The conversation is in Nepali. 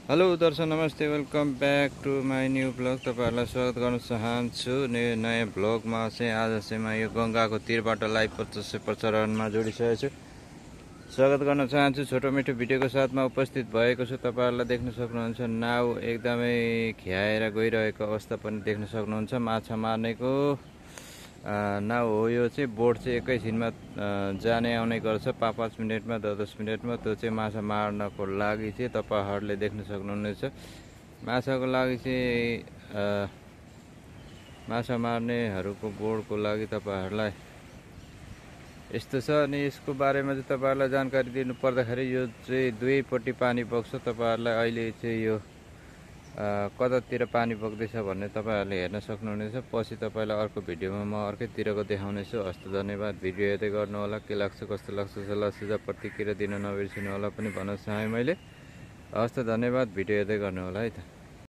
हेलो दर्शक नमस्ते, welcome back to my new blog. तपाईँहरूलाई स्वागत गर्न चाहन्छु नयाँ ब्लगमा। आज चाहिँ म यो गङ्गाको तीरबाट लाइभ प्रसारणमा जोडिसकेको छु। स्वागत गर्न चाहन्छु। छोटो मिठो भिडियोको साथमा उपस्थित भएको छु। तपाईँहरूलाई देख्न सक्नुहुन्छ नाउ एकदमै खियाएर गइरहेको अवस्था पनि देख्न सक्नुहुन्छ। माछा मार्नेको नाउ हो यो चाहिँ। बोट चाहिँ एकैछिनमा जाने आउने गर्छ, 5-5 मिनटमा, 10-10 मिनटमा। त्यो चाहिँ माछा मार्नको लागि चाहिँ तपाईँहरूले देख्न सक्नुहुनेछ। माछाको लागि चाहिँ माछा मार्नेहरूको बोटको लागि तपाईँहरूलाई यस्तो छ। अनि यसको बारेमा चाहिँ तपाईँहरूलाई जानकारी दिनु पर्दाखेरि यो चाहिँ दुवैपट्टि पानी बग्छ। तपाईँहरूलाई अहिले चाहिँ यो कतातिर पानी बग्दैछ भन्ने तपाईँहरूले हेर्न सक्नुहुनेछ। पछि तपाईँलाई अर्को भिडियोमा म अर्कैतिरको देखाउनेछु। हस्त धन्यवाद। भिडियो हेर्दै गर्नु होला। के लाग्छ, कस्तो लाग्छ, सल्लाह सुझाव प्रतिक्रिया दिन नबिर्सिनु होला पनि भन्न चाहेँ मैले। हस्त धन्यवाद। भिडियो हेर्दै गर्नु होला है त।